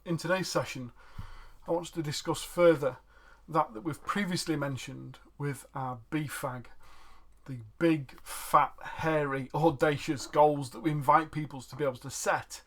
in today's session, I want to discuss further that we've previously mentioned with our BFHAG, the big, fat, hairy, audacious goals that we invite people to be able to set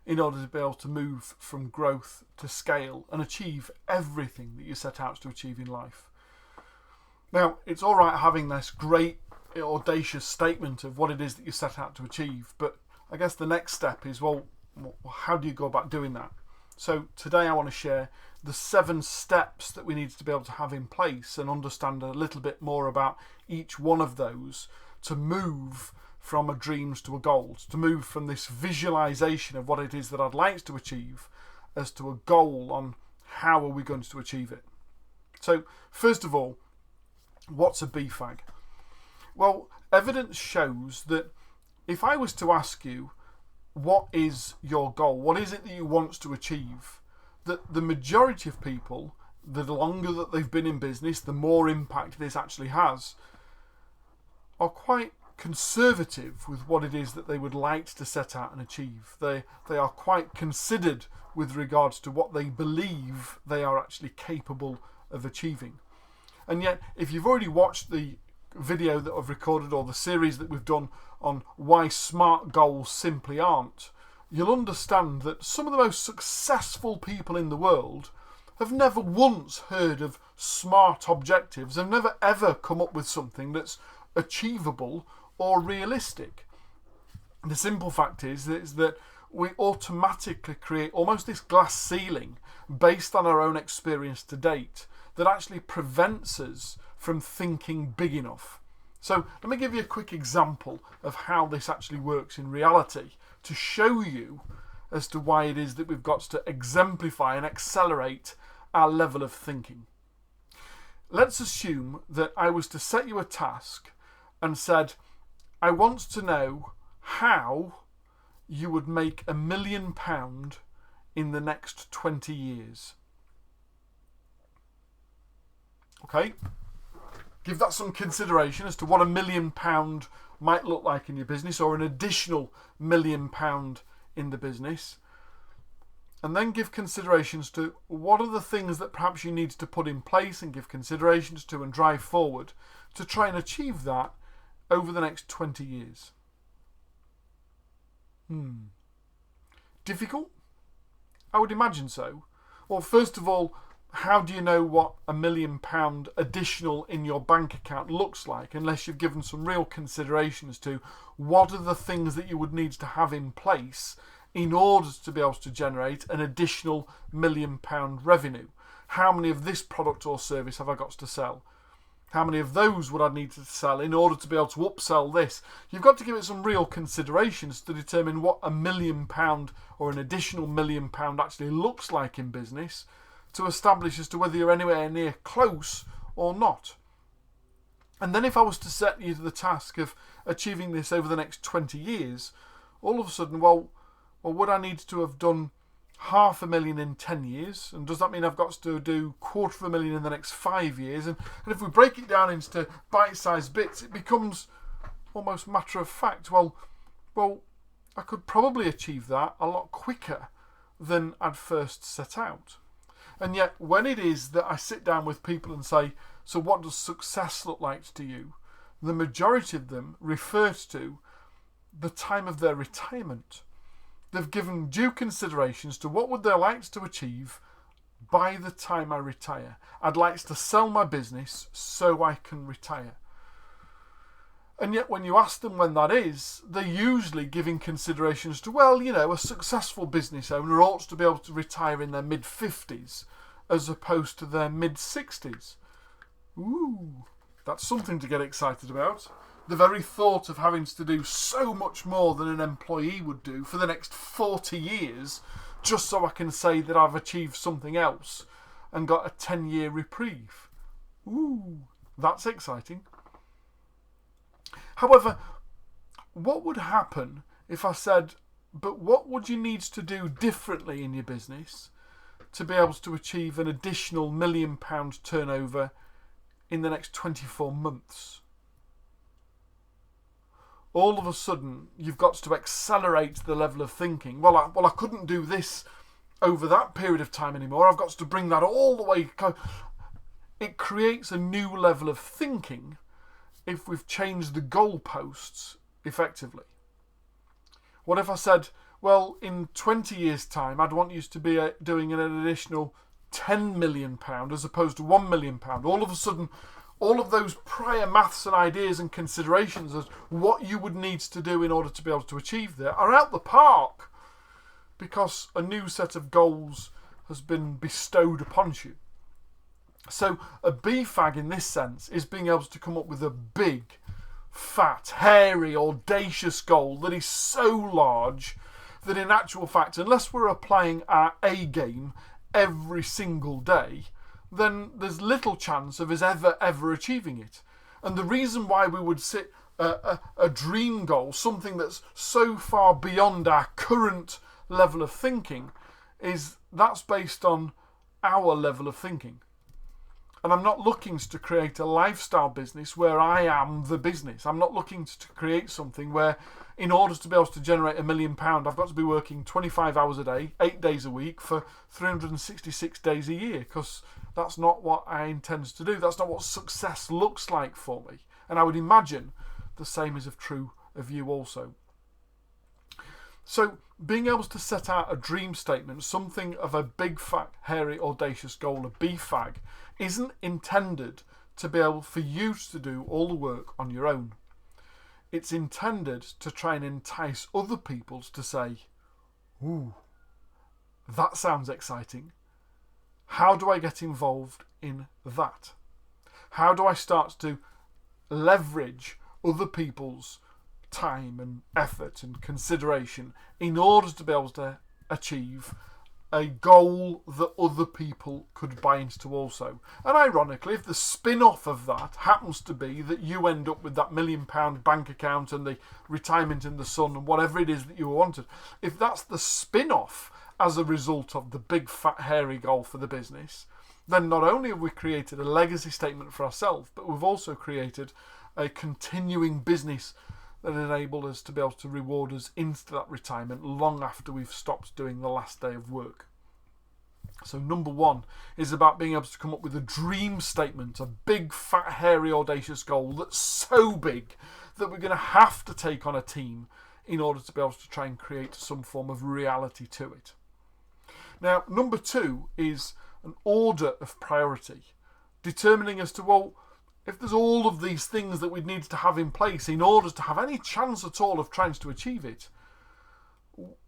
in order to be able to move from growth to scale and achieve everything that you set out to achieve in life. Now, it's all right having this great, audacious statement of what it is that you set out to achieve, but I guess the next step is, well, how do you go about doing that? So today I want to share the 7 steps that we need to be able to have in place and understand a little bit more about each one of those to move from a dreams to a goal, to move from this visualization of what it is that I'd like to achieve as to a goal on how are we going to achieve it. So first of all, what's a BFHAG? Well, evidence shows that if I was to ask you, what is your goal? What is it that you want to achieve? That the majority of people, the longer that they've been in business, the more impact this actually has, are quite conservative with what it is that they would like to set out and achieve. They are quite considered with regards to what they believe they are actually capable of achieving. And yet, if you've already watched the video that I've recorded or the series that we've done on why smart goals simply aren't, you'll understand that some of the most successful people in the world have never once heard of smart objectives, have never ever come up with something that's achievable or realistic. The simple fact is that we automatically create almost this glass ceiling based on our own experience to date that actually prevents us from thinking big enough. So let me give you a quick example of how this actually works in reality to show you as to why it is that we've got to exemplify and accelerate our level of thinking. Let's assume that I was to set you a task and said, I want to know how you would make £1 million in the next 20 years. Okay? Give that some consideration as to what £1 million might look like in your business, or an additional £1 million in the business. And then give considerations to what are the things that perhaps you need to put in place and give considerations to and drive forward to try and achieve that over the next 20 years. Difficult? I would imagine so. Well, first of all, how do you know what £1 million additional in your bank account looks like unless you've given some real consideration as to what are the things that you would need to have in place in order to be able to generate an additional £1 million revenue? How many of this product or service have I got to sell? How many of those would I need to sell in order to be able to upsell this? You've got to give it some real considerations to determine what £1 million or an additional £1 million actually looks like in business, to establish as to whether you're anywhere near close or not. And then if I was to set you to the task of achieving this over the next 20 years, all of a sudden, well, would I need to have done £500,000 in 10 years? And does that mean I've got to do £250,000 in the next 5 years? And if we break it down into bite-sized bits, it becomes almost matter of fact. Well, I could probably achieve that a lot quicker than I'd first set out. And yet, when it is that I sit down with people and say, so what does success look like to you? The majority of them refers to the time of their retirement. They've given due considerations to what would they like to achieve by the time I retire. I'd like to sell my business so I can retire. And yet when you ask them when that is, they're usually giving considerations to, a successful business owner ought to be able to retire in their mid-50s as opposed to their mid-60s. Ooh, that's something to get excited about. The very thought of having to do so much more than an employee would do for the next 40 years just so I can say that I've achieved something else and got a 10-year reprieve. Ooh, that's exciting. However, what would happen if I said, but what would you need to do differently in your business to be able to achieve an additional £1 million turnover in the next 24 months? All of a sudden, you've got to accelerate the level of thinking. Well, I couldn't do this over that period of time anymore. I've got to bring that all the way. It creates a new level of thinking if we've changed the goalposts effectively. What if I said, well, in 20 years' time, I'd want you to be doing an additional £10 million as opposed to £1 million. All of a sudden, all of those prior maths and ideas and considerations as what you would need to do in order to be able to achieve that are out the park because a new set of goals has been bestowed upon you. So a BFHAG in this sense is being able to come up with a big, fat, hairy, audacious goal that is so large that in actual fact, unless we're applying our A game every single day, then there's little chance of us ever achieving it. And the reason why we would set a dream goal, something that's so far beyond our current level of thinking, is that's based on our level of thinking. And I'm not looking to create a lifestyle business where I am the business. I'm not looking to create something where in order to be able to generate £1 million, I've got to be working 25 hours a day, 8 days a week for 366 days a year, because that's not what I intend to do. That's not what success looks like for me. And I would imagine the same is true of you also. So being able to set out a dream statement, something of a big, fat, hairy, audacious goal, a BFHAG, isn't intended to be able for you to do all the work on your own. It's intended to try and entice other people to say, ooh, that sounds exciting. How do I get involved in that? How do I start to leverage other people's time and effort and consideration in order to be able to achieve a goal that other people could buy into also? And ironically, if the spin-off of that happens to be that you end up with that £1 million bank account and the retirement in the sun and whatever it is that you wanted, if that's the spin-off as a result of the big fat hairy goal for the business, then not only have we created a legacy statement for ourselves, but we've also created a continuing business that enable us to be able to reward us into that retirement long after we've stopped doing the last day of work. So number one is about being able to come up with a dream statement, a big, fat, hairy, audacious goal that's so big that we're going to have to take on a team in order to be able to try and create some form of reality to it. Now, number two is an order of priority, determining as to, well, if there's all of these things that we need to have in place in order to have any chance at all of trying to achieve it,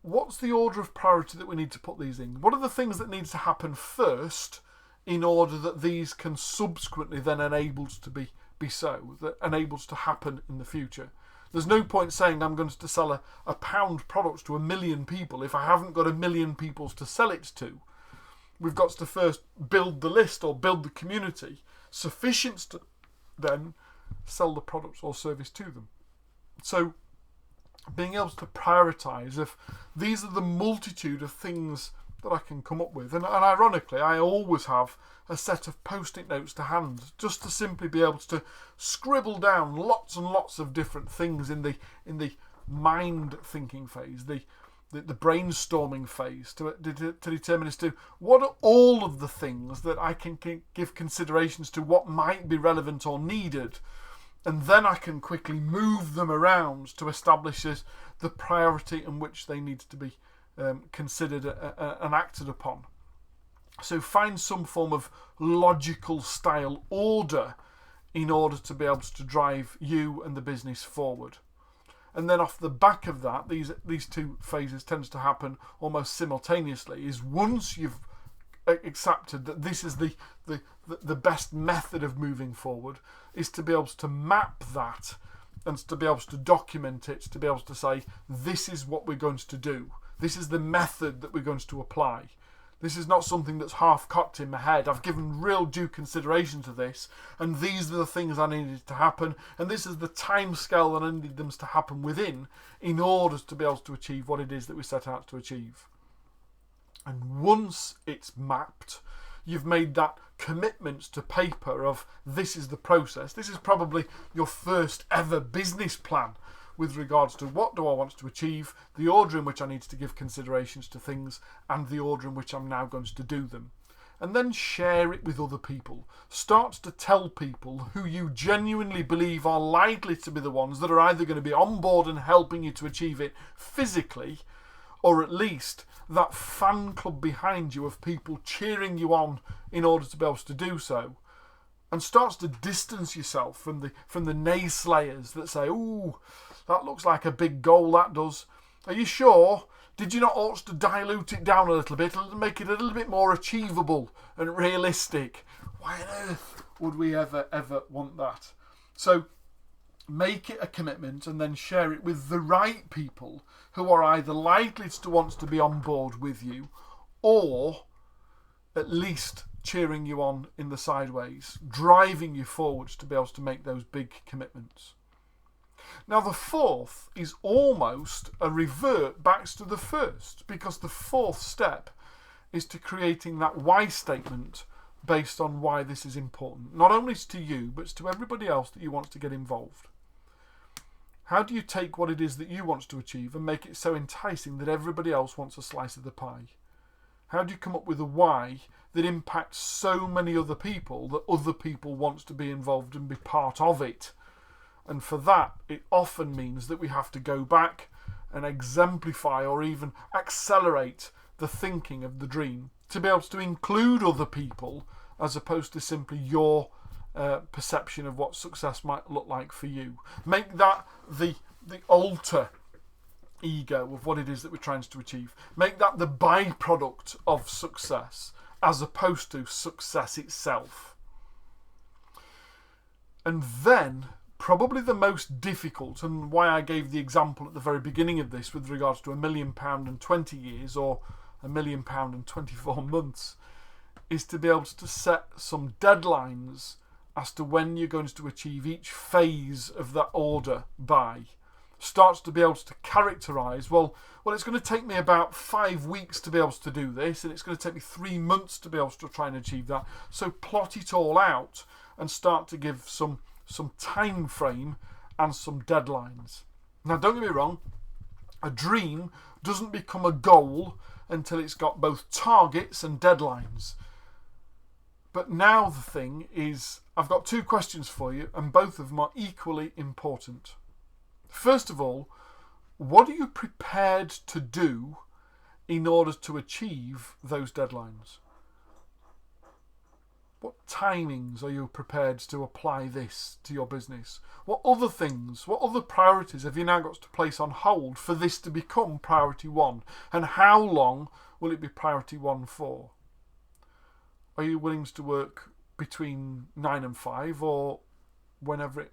what's the order of priority that we need to put these in? What are the things that need to happen first in order that these can subsequently then enabled to be so, that enables to happen in the future? There's no point saying I'm going to sell a pound product to 1 million people if I haven't got 1 million people to sell it to. We've got to first build the list or build the community sufficient to then sell the product or service to them. So being able to prioritise if these are the multitude of things that I can come up with. And ironically, I always have a set of post-it notes to hand just to simply be able to scribble down lots and lots of different things in the mind thinking phase, the brainstorming phase to determine as to what are all of the things that I can give considerations to what might be relevant or needed, and then I can quickly move them around to establish the priority in which they need to be considered and acted upon. So find some form of logical style order in order to be able to drive you and the business forward. And then off the back of that, these two phases tends to happen almost simultaneously, is once you've accepted that this is the best method of moving forward, is to be able to map that and to be able to document it, to be able to say, this is what we're going to do. This is the method that we're going to apply. This is not something that's half-cocked in my head. I've given real due consideration to this, and these are the things I needed to happen, and this is the time scale that I needed them to happen within in order to be able to achieve what it is that we set out to achieve. And once it's mapped, you've made that commitment to paper of this is the process. This is probably your first ever business plan, with regards to what do I want to achieve, the order in which I need to give considerations to things, and the order in which I'm now going to do them. And then share it with other people. Start to tell people who you genuinely believe are likely to be the ones that are either going to be on board and helping you to achieve it physically, or at least that fan club behind you of people cheering you on in order to be able to do so. And starts to distance yourself from the naysayers that say, "Ooh, that looks like a big goal, that does. Are you sure? Did you not ought to dilute it down a little bit and make it a little bit more achievable and realistic?" Why on earth would we ever want that? So make it a commitment and then share it with the right people who are either likely to want to be on board with you, or at least cheering you on in the sideways, driving you forwards to be able to make those big commitments. Now the fourth is almost a revert back to the first, because the fourth step is to creating that why statement based on why this is important, not only to you but to everybody else that you want to get involved. How do you take what it is that you want to achieve and make it so enticing that everybody else wants a slice of the pie? How do you come up with a why that impacts so many other people that other people want to be involved and be part of it? And for that, it often means that we have to go back and exemplify or even accelerate the thinking of the dream to be able to include other people as opposed to simply your perception of what success might look like for you. Make that the alter ego of what it is that we're trying to achieve. Make that the byproduct of success as opposed to success itself. And then, probably the most difficult, and why I gave the example at the very beginning of this with regards to £1 million and 20 years or £1 million and 24 months, is to be able to set some deadlines as to when you're going to achieve each phase of that order by. Starts to be able to characterise, well, it's going to take me about 5 weeks to be able to do this, and it's going to take me 3 months to be able to try and achieve that. So plot it all out and start to give some time frame and some deadlines. Now, don't get me wrong, a dream doesn't become a goal until it's got both targets and deadlines. But now the thing is, I've got 2 questions for you, and both of them are equally important. First of all, what are you prepared to do in order to achieve those deadlines? What timings are you prepared to apply this to your business? What other things, what other priorities have you now got to place on hold for this to become priority 1? And how long will it be priority 1 for? Are you willing to work between 9 and 5 or whenever it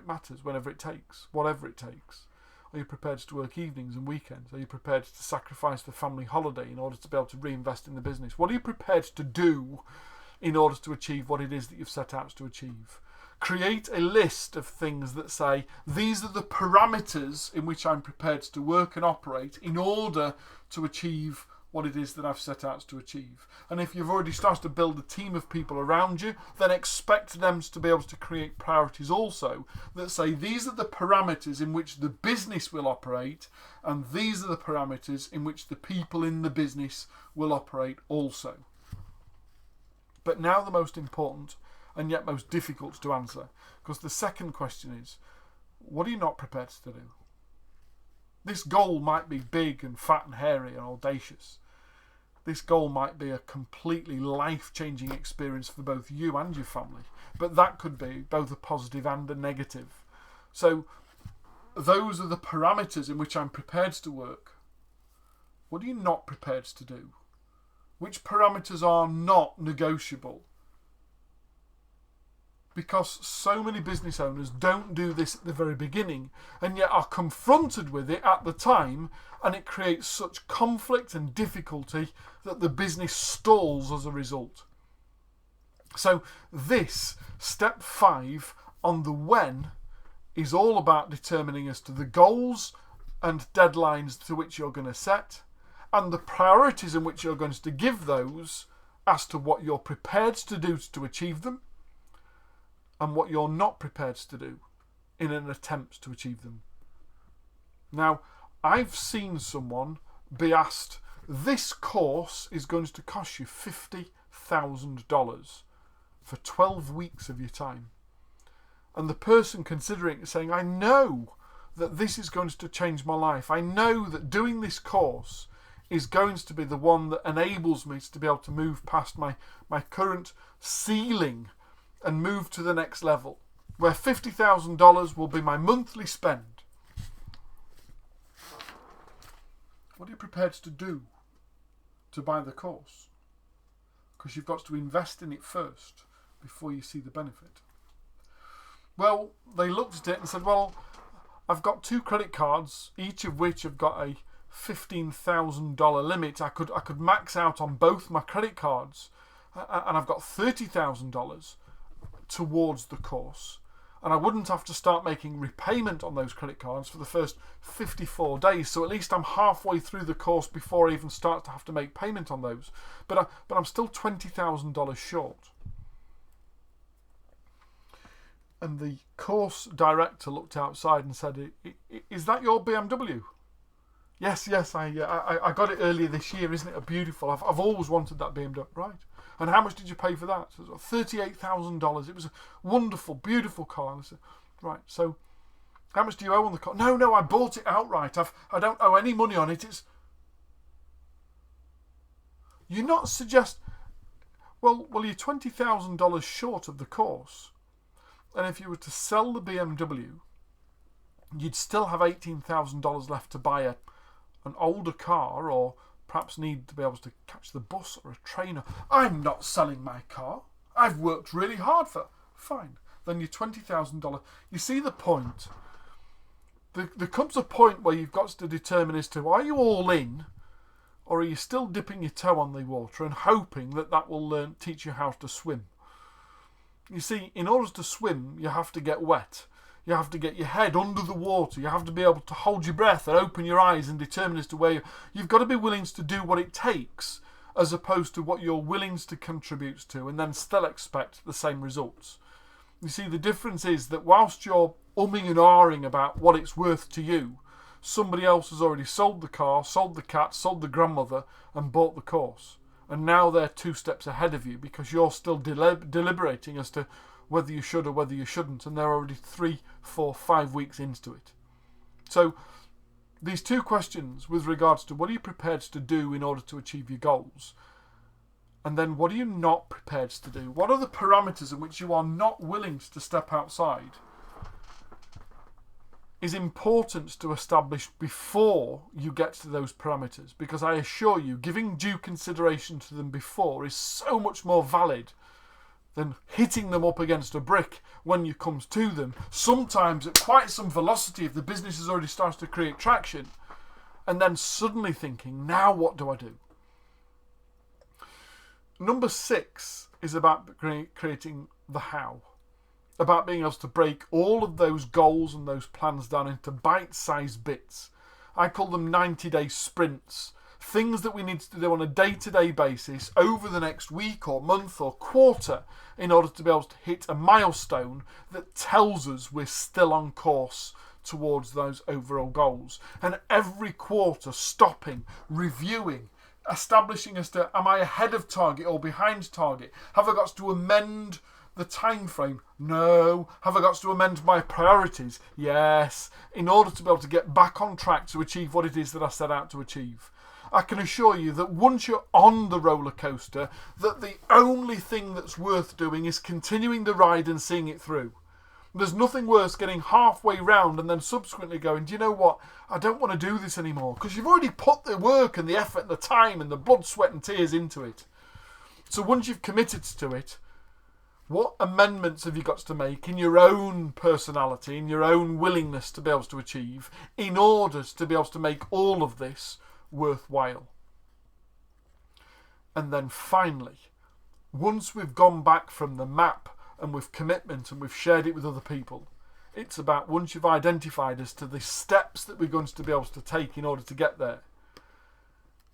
matters, whenever it takes, whatever it takes? Are you prepared to work evenings and weekends? Are you prepared to sacrifice the family holiday in order to be able to reinvest in the business? What are you prepared to do in order to achieve what it is that you've set out to achieve? Create a list of things that say, these are the parameters in which I'm prepared to work and operate in order to achieve what it is that I've set out to achieve. And if you've already started to build a team of people around you, then expect them to be able to create priorities also that say, these are the parameters in which the business will operate, and these are the parameters in which the people in the business will operate also. But now the most important and yet most difficult to answer, because the second question is, what are you not prepared to do? This goal might be big and fat and hairy and audacious. This goal might be a completely life-changing experience for both you and your family, but that could be both a positive and a negative. So those are the parameters in which I'm prepared to work. What are you not prepared to do? Which parameters are not negotiable? Because so many business owners don't do this at the very beginning and yet are confronted with it at the time, and it creates such conflict and difficulty that the business stalls as a result. So this, step 5 on the when, is all about determining as to the goals and deadlines to which you're going to set and the priorities in which you're going to give those as to what you're prepared to do to achieve them, and what you're not prepared to do in an attempt to achieve them. Now, I've seen someone be asked, this course is going to cost you $50,000 for 12 weeks of your time. And the person considering it saying, I know that this is going to change my life. I know that doing this course is going to be the one that enables me to be able to move past my current ceiling and move to the next level, where $50,000 will be my monthly spend. What are you prepared to do to buy the course? Because you've got to invest in it first before you see the benefit. Well, they looked at it and said, well, I've got 2 credit cards, each of which have got a $15,000 limit. I could max out on both my credit cards, and I've got $30,000 towards the course. And I wouldn't have to start making repayment on those credit cards for the first 54 days. So at least I'm halfway through the course before I even start to have to make payment on those. But I'm still $20,000 short. And the course director looked outside and said, is that your BMW? Yes, I got it earlier this year. Isn't it beautiful? I've always wanted that BMW. Right. And how much did you pay for that? So $38,000. It was a wonderful, beautiful car. And I said, right, so how much do you owe on the car? No, I bought it outright. I don't owe any money on it. You're not well, you're $20,000 short of the course. And if you were to sell the BMW, you'd still have $18,000 left to buy an older car, or perhaps need to be able to catch the bus or a train. I'm not selling my car. I've worked really hard for. Fine. Then your $20,000. You see the point? There comes a point where you've got to determine as to, are you all in, or are you still dipping your toe on the water and hoping that will teach you how to swim? You see, in order to swim, you have to get wet. You have to get your head under the water. You have to be able to hold your breath and open your eyes and determine as to where you've got to be willing to do what it takes, as opposed to what you're willing to contribute to, and then still expect the same results. You see, the difference is that whilst you're umming and ahhing about what it's worth to you, somebody else has already sold the car, sold the cat, sold the grandmother, and bought the course. And now they're 2 steps ahead of you because you're still deliberating as to whether you should or whether you shouldn't, and they're already 3, 4, 5 weeks into it. So these 2 questions with regards to what are you prepared to do in order to achieve your goals, and then what are you not prepared to do? What are the parameters in which you are not willing to step outside, is important to establish before you get to those parameters, because I assure you, giving due consideration to them before is so much more valid than hitting them up against a brick when you come to them, sometimes at quite some velocity if the business has already started to create traction, and then suddenly thinking, now what do I do? Number 6 is about creating the how. About being able to break all of those goals and those plans down into bite-sized bits. I call them 90-day sprints. Things that we need to do on a day-to-day basis over the next week or month or quarter in order to be able to hit a milestone that tells us we're still on course towards those overall goals. And every quarter stopping, reviewing, establishing as to, am I ahead of target or behind target? Have I got to amend the time frame? No. Have I got to amend my priorities? Yes. In order to be able to get back on track to achieve what it is that I set out to achieve. I can assure you that once you're on the roller coaster, that the only thing that's worth doing is continuing the ride and seeing it through. There's nothing worse getting halfway round and then subsequently going, do you know what? I don't want to do this anymore, because you've already put the work and the effort and the time and the blood, sweat and tears into it. So once you've committed to it, what amendments have you got to make in your own personality, in your own willingness to be able to achieve, in order to be able to make all of this worthwhile? And then finally, once we've gone back from the map and with commitment and we've shared it with other people, it's about, once you've identified as to the steps that we're going to be able to take in order to get there,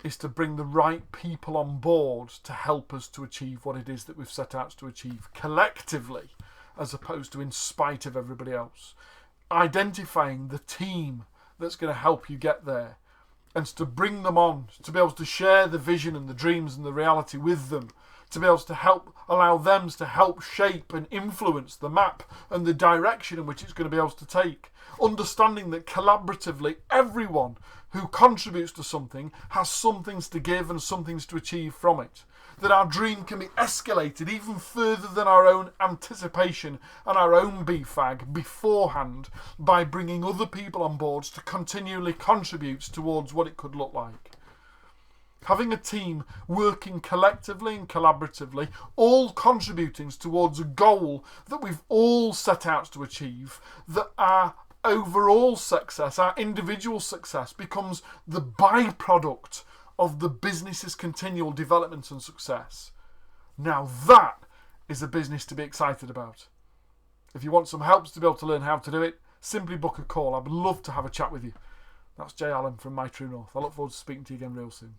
is to bring the right people on board to help us to achieve what it is that we've set out to achieve collectively, as opposed to in spite of everybody else. Identifying the team that's going to help you get there. And to bring them on, to be able to share the vision and the dreams and the reality with them, to be able to allow them to help shape and influence the map and the direction in which it's going to be able to take. Understanding that collaboratively, everyone who contributes to something has some things to give and some things to achieve from it. That our dream can be escalated even further than our own anticipation and our own BFHAG beforehand by bringing other people on board to continually contribute towards what it could look like. Having a team working collectively and collaboratively, all contributing towards a goal that we've all set out to achieve, that our overall success, our individual success, becomes the byproduct of the business's continual development and success. Now that is a business to be excited about. If you want some help to be able to learn how to do it, simply book a call. I'd love to have a chat with you. That's Jay Allen from My True North. I look forward to speaking to you again real soon.